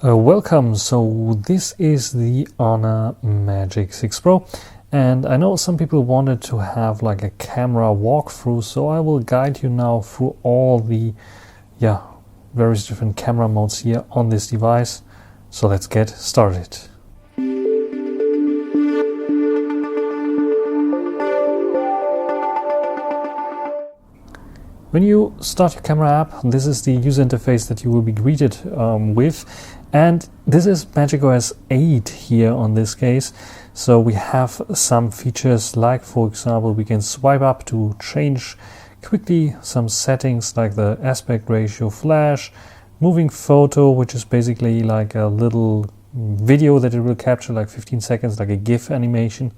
Welcome. So this is the Honor Magic 6 Pro, and I know some people wanted to have like a camera walkthrough, so I will guide you now through all the various different camera modes here on this device. So let's get started. When you start your camera app, this is the user interface that you will be greeted with, and this is macOS 8 here on this case. So we have some features like, for example, we can swipe up to change quickly some settings like the aspect ratio, flash, moving photo, which is basically like a little video that it will capture like 15 seconds, like a GIF animation.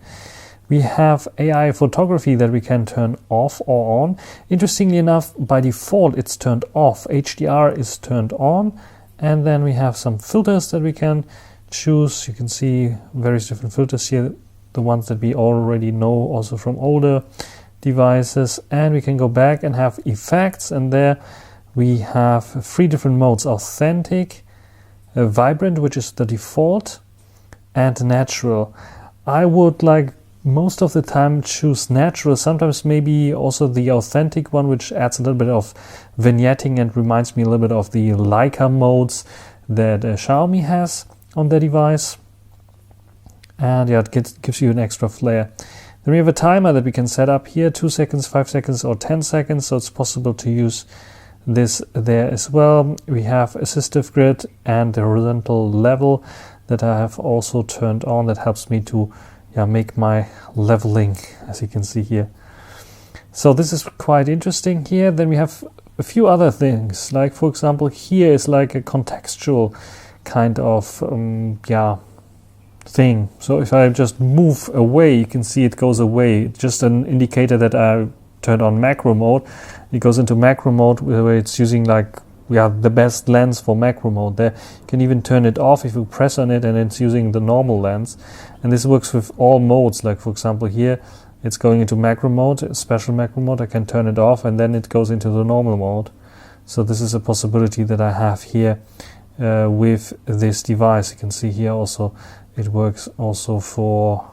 We have AI photography that we can turn off or on. Interestingly enough, by default it's turned off. HDR is turned on, and then we have some filters that we can choose. You can see various different filters here, the ones that we already know also from older devices. And we can go back and have effects, and there we have 3 different modes: authentic, vibrant, which is the default, and natural. I would like most of the time choose natural, sometimes maybe also the authentic one, which adds a little bit of vignetting and reminds me a little bit of the Leica modes that Xiaomi has on their device. And yeah, it gives you an extra flair. Then we have a timer that we can set up here, 2 seconds, 5 seconds or 10 seconds, so it's possible to use this there as well. We have assistive grid and the horizontal level that I have also turned on. That helps me to make my leveling, as you can see here. So this is quite interesting here. Then we have a few other things, like for example here is like a contextual kind of thing. So if I just move away, you can see it goes away. Just an indicator that I turned on macro mode. It goes into macro mode where it's using like the best lens for macro mode. There you can even turn it off if you press on it and it's using the normal lens. And this works with all modes. Like for example here it's going into macro mode, special macro mode. I can turn it off and then it goes into the normal mode. So this is a possibility that I have here with this device. You can see here also it works also for,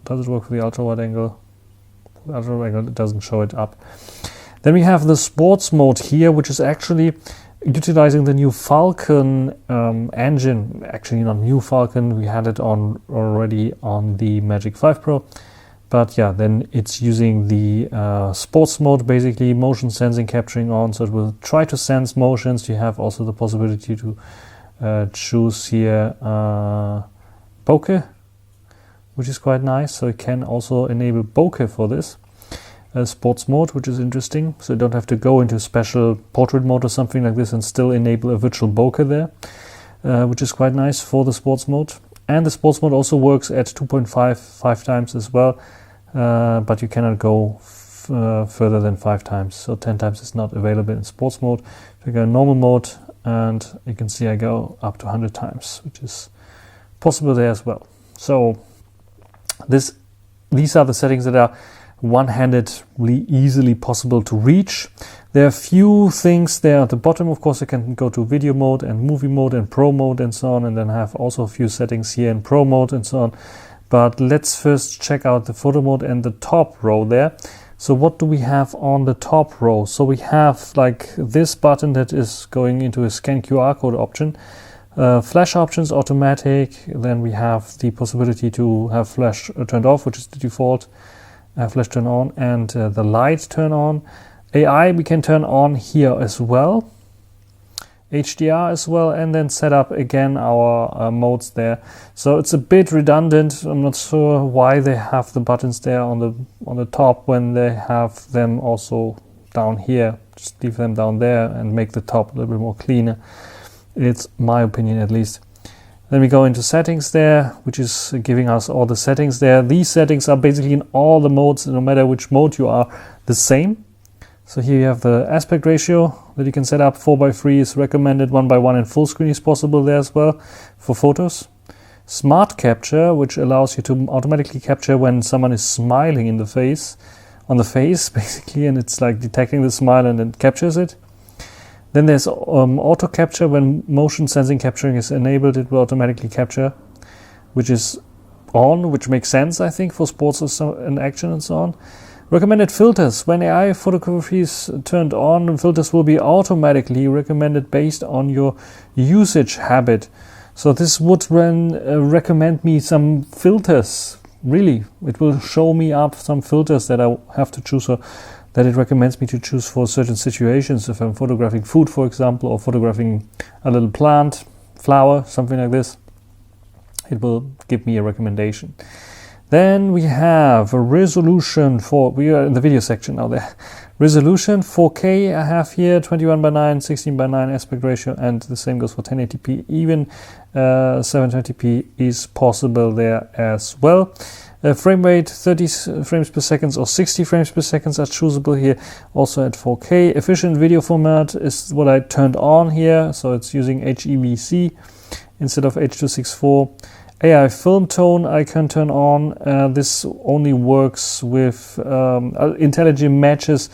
does it work for the ultra wide angle? Ultra wide angle, it doesn't show it up. Then we have the sports mode here, which is actually utilizing the new Falcon engine. Actually not new Falcon, we had it on already on the Magic 5 Pro. But yeah, then it's using the sports mode, basically motion sensing capturing on. So it will try to sense motions. You have also the possibility to choose here bokeh, which is quite nice. So it can also enable bokeh for this. Sports mode, which is interesting, so you don't have to go into special portrait mode or something like this and still enable a virtual bokeh there, which is quite nice for the sports mode. And the sports mode also works at 2.5 times as well, but you cannot go further than 5 times, so 10 times is not available in sports mode. If I go in normal mode, and you can see I go up to 100 times, which is possible there as well. So these are the settings that are one-handedly easily possible to reach. There are a few things there at the bottom. Of course, I can go to video mode and movie mode and pro mode and so on, and then have also a few settings here in pro mode and so on. But let's first check out the photo mode and the top row there. So what do we have on the top row? So we have like this button that is going into a scan QR code option. Flash options automatic. Then we have the possibility to have flash turned off, which is the default. Flash turn on, and the light turn on. AI we can turn on here as well, HDR as well, and then set up again our modes there. So it's a bit redundant. I'm not sure why they have the buttons there on the top when they have them also down here. Just leave them down there and make the top a little bit more cleaner. It's my opinion at least. Then we go into settings there, which is giving us all the settings there. These settings are basically in all the modes, no matter which mode you are, the same. So here you have the aspect ratio that you can set up. 4:3 is recommended, 1:1 and full screen is possible there as well for photos. Smart capture, which allows you to automatically capture when someone is smiling in the face, on the face basically, and it's like detecting the smile and then captures it. Then there's auto capture. When motion sensing capturing is enabled, it will automatically capture, which is on, which makes sense, I think, for sports and action and so on. Recommended filters. When AI photography is turned on, filters will be automatically recommended based on your usage habit. So this would recommend me some filters. Really, it will show me up some filters that I have to choose, or that it recommends me to choose for certain situations. If I'm photographing food, for example, or photographing a little plant, flower, something like this, it will give me a recommendation. Then we have a resolution for, we are in the video section now there. Resolution 4K I have here, 21:9, 16:9 aspect ratio, and the same goes for 1080p. Even 720p is possible there as well. Frame rate 30 frames per second or 60 frames per second are choosable here, also at 4K. Efficient video format is what I turned on here, so it's using HEVC instead of H.264. AI film tone I can turn on. This only works with intelligent matches.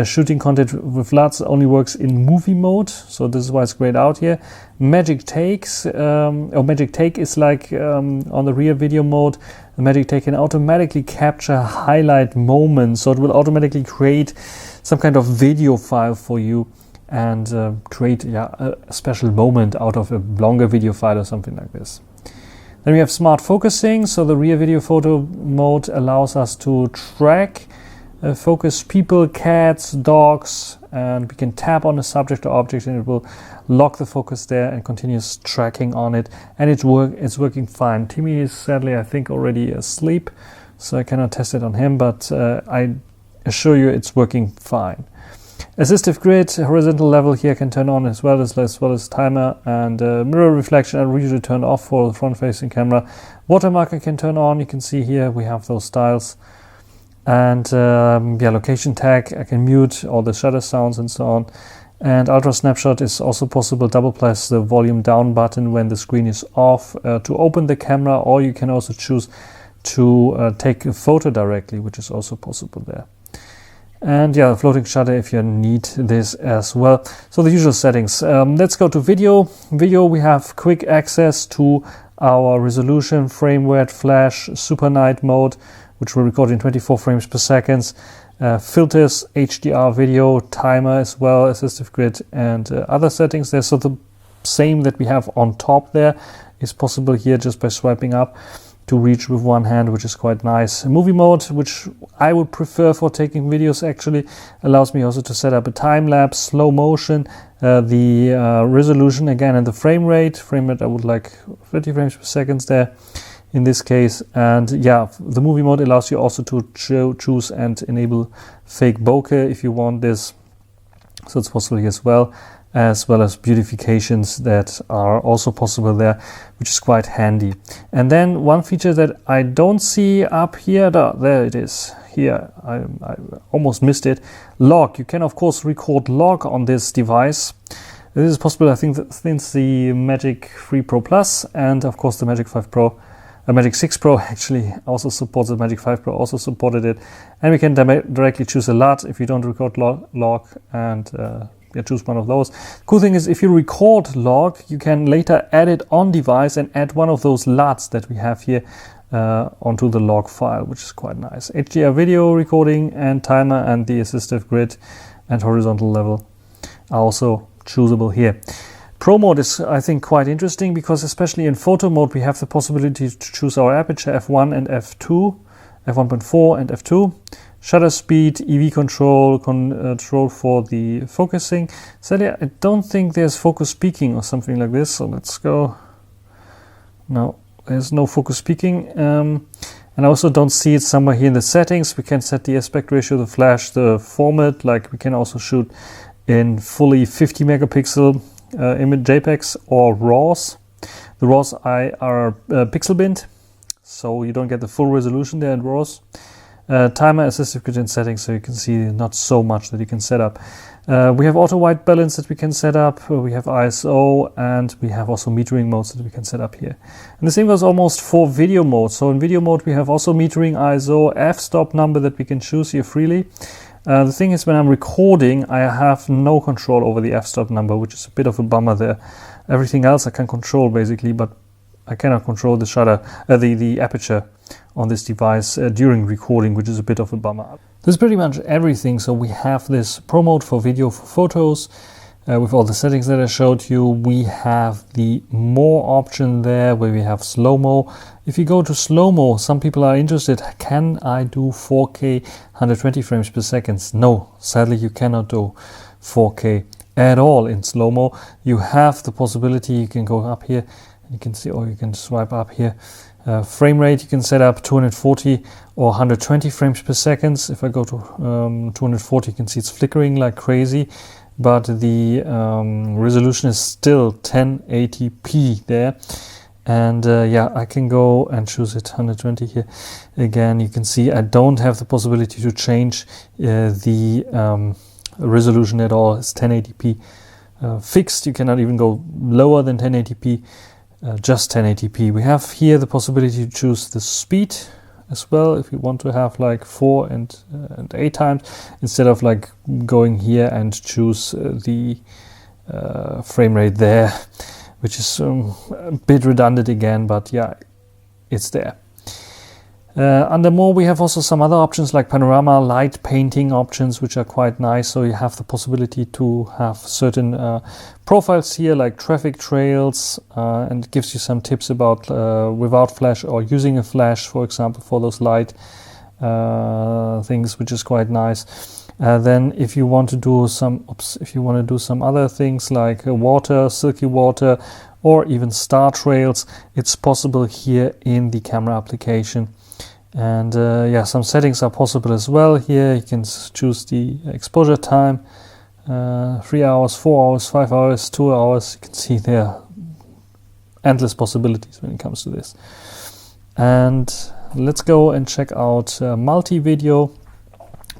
Shooting content with LUTs only works in movie mode, so this is why it's grayed out here. Magic takes, or Magic Take is like on the rear video mode. The Magic Take can automatically capture highlight moments, so it will automatically create some kind of video file for you and create a special moment out of a longer video file or something like this. Then we have smart focusing. So the rear video photo mode allows us to track, focus people, cats, dogs, and we can tap on a subject or object and it will lock the focus there and continues tracking on it. And it's working fine. Timmy is sadly, I think, already asleep, so I cannot test it on him, but I assure you it's working fine. Assistive grid, horizontal level here can turn on as well as timer, and mirror reflection I usually turn off for the front-facing camera. Watermark I can turn on. You can see here we have those styles, and location tag I can mute all the shutter sounds and so on. And ultra snapshot is also possible. Double press the volume down button when the screen is off to open the camera, or you can also choose to take a photo directly, which is also possible there. And floating shutter if you need this as well. So the usual settings. Let's go to video. Video, we have quick access to our resolution, frame rate, flash, super night mode, which will record in 24 frames per second. Filters, HDR video, timer as well, assistive grid, and other settings there. So the same that we have on top there is possible here just by swiping up to reach with one hand, which is quite nice. Movie mode, which I would prefer for taking videos, actually allows me also to set up a time lapse, slow motion, the resolution again, and the frame rate. Frame rate I would like 30 frames per second there in this case. And the movie mode allows you also to choose and enable fake bokeh if you want this, so it's possible here as well as beautifications that are also possible there, which is quite handy. And then one feature that I don't see up here, there it is here, I almost missed it. Log. You can of course record log on this device. This is possible, I think, since the Magic 3 Pro Plus, and of course the Magic 5 Pro, Magic 6 Pro actually also supports it. Magic 5 Pro also supported it, and we can directly choose a LUT if you don't record log, and choose one of those. Cool thing is, if you record log, you can later add it on device and add one of those LUTs that we have here onto the log file, which is quite nice. HDR video recording and timer and the assistive grid and horizontal level are also choosable here. Pro mode is, I think, quite interesting because especially in photo mode we have the possibility to choose our aperture f1 and f2, f1.4 and f2. Shutter speed, EV control for the focusing. Sadly, I don't think there's focus peaking or something like this, so let's go. No, there's no focus peaking. And I also don't see it somewhere here in the settings. We can set the aspect ratio, the flash, the format, like we can also shoot in fully 50 megapixel image JPEGs or RAWs. The RAWs are pixel binned, so you don't get the full resolution there in RAWs. Timer, assistive grid and settings, so you can see not so much that you can set up. We have auto white balance that we can set up, we have ISO, and we have also metering modes that we can set up here. And the same goes almost for video mode. So in video mode we have also metering, ISO, f-stop number that we can choose here freely. The thing is, when I'm recording, I have no control over the f-stop number, which is a bit of a bummer there. Everything else I can control basically, but I cannot control the shutter, the aperture on this device during recording, which is a bit of a bummer. This is pretty much everything. So we have this Pro mode for video, for photos, with all the settings that I showed you. We have the more option there where we have slow-mo. If you go to slow-mo, some people are interested, can I do 4K 120 frames per second? No, sadly you cannot do 4K at all in slow-mo. You have the possibility, you can go up here, you can see, or you can swipe up here. Frame rate you can set up 240 or 120 frames per second. If I go to 240, you can see it's flickering like crazy, but the resolution is still 1080p there. And yeah, I can go and choose it 120 here. Again, you can see I don't have the possibility to change the resolution at all. It's 1080p fixed. You cannot even go lower than 1080p, just 1080p. We have here the possibility to choose the speed as well, if you want to have like 4 and 8 times, instead of like going here and choose the frame rate there, which is a bit redundant again, but yeah, it's there. Under more, we have also some other options like panorama, light painting options, which are quite nice. So you have the possibility to have certain profiles here, like traffic trails, and it gives you some tips about without flash or using a flash, for example, for those light things, which is quite nice. Then if you want to do some other things like water, silky water, or even star trails, it's possible here in the camera application. And yeah, some settings are possible as well. Here you can choose the exposure time, 3 hours, 4 hours, 5 hours, 2 hours. You can see there are endless possibilities when it comes to this. And let's go and check out multi-video.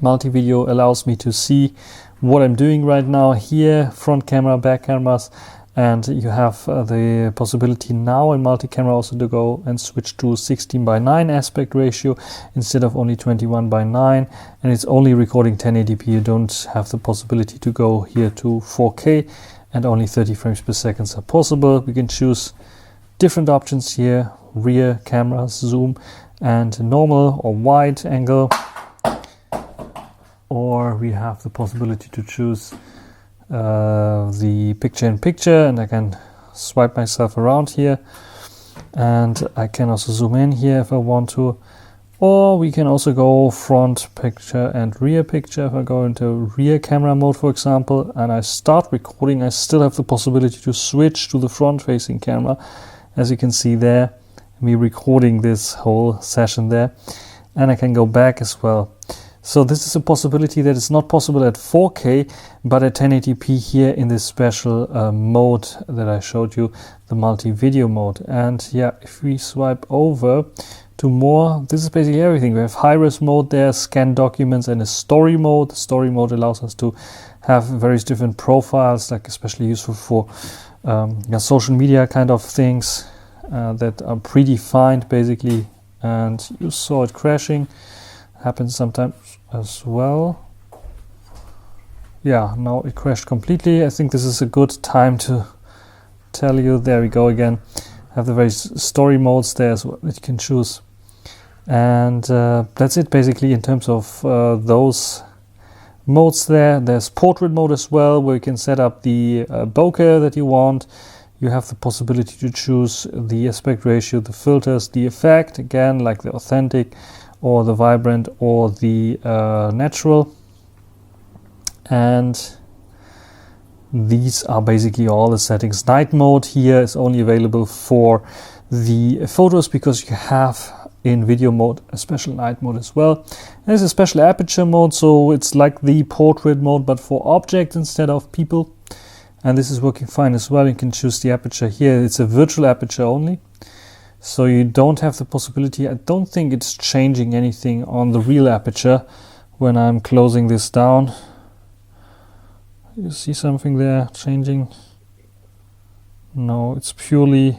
Multi-video allows me to see what I'm doing right now here, front camera, back cameras, and you have the possibility now in multi-camera also to go and switch to 16:9 aspect ratio instead of only 21:9, and it's only recording 1080p. You don't have the possibility to go here to 4K, and only 30 frames per second are possible. We can choose different options here: rear camera, zoom, and normal or wide angle. Or we have the possibility to choose the picture-in-picture, and I can swipe myself around here, and I can also zoom in here if I want to. Or we can also go front picture and rear picture. If I go into rear camera mode, for example, and I start recording, I still have the possibility to switch to the front-facing camera, as you can see there, me recording this whole session there, and I can go back as well. So this is a possibility that is not possible at 4K, but at 1080p here in this special mode that I showed you, the multi-video mode. And yeah, if we swipe over to more, this is basically everything. We have high-res mode there, scan documents, and a story mode. The story mode allows us to have various different profiles, like especially useful for social media kind of things that are predefined basically. And you saw it crashing. Happens sometimes as well. Yeah, now it crashed completely. I think this is a good time to tell you. There we go again. Have the various story modes there as well that you can choose. And that's it basically in terms of those modes there. There's portrait mode as well, where you can set up the bokeh that you want. You have the possibility to choose the aspect ratio, the filters, the effect, again, like the authentic, or the vibrant, or the natural. And these are basically all the settings. Night mode here is only available for the photos, because you have in video mode a special night mode as well. There's a special aperture mode, so it's like the portrait mode but for objects instead of people, and this is working fine as well. You can choose the aperture here. It's a virtual aperture only, so you don't have the possibility. I don't think it's changing anything on the real aperture when I'm closing this down. You see something there changing? No, it's purely,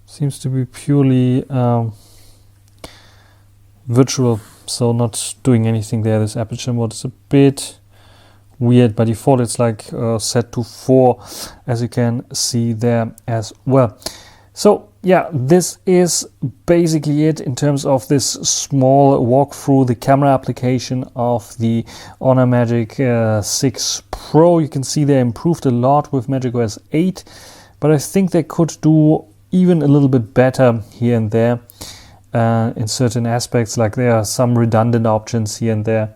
seems to be purely virtual so not doing anything there. This aperture mode is a bit weird. By default it's like set to 4, as you can see there as well. So yeah, this is basically it in terms of this small walkthrough, the camera application of the Honor Magic 6 Pro. You can see they improved a lot with magicOS 8, but I think they could do even a little bit better here and there in certain aspects. Like there are some redundant options here and there,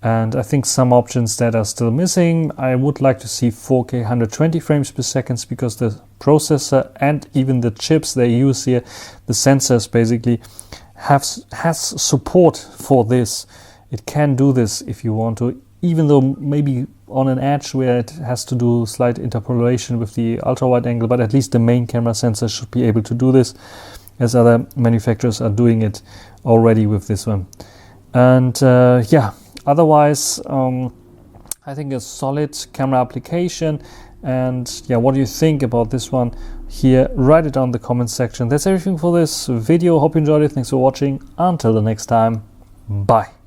and I think some options that are still missing. I would like to see 4K 120 frames per second, because the processor and even the chips they use here, the sensors basically has support for this. It can do this if you want to, even though maybe on an edge where it has to do slight interpolation with the ultra wide angle, but at least the main camera sensor should be able to do this, as other manufacturers are doing it already with this one. And yeah, otherwise I think a solid camera application. And yeah, what do you think about this one? Here, write it down in the comment section. That's everything for this video. Hope you enjoyed it. Thanks for watching. Until the next time, bye.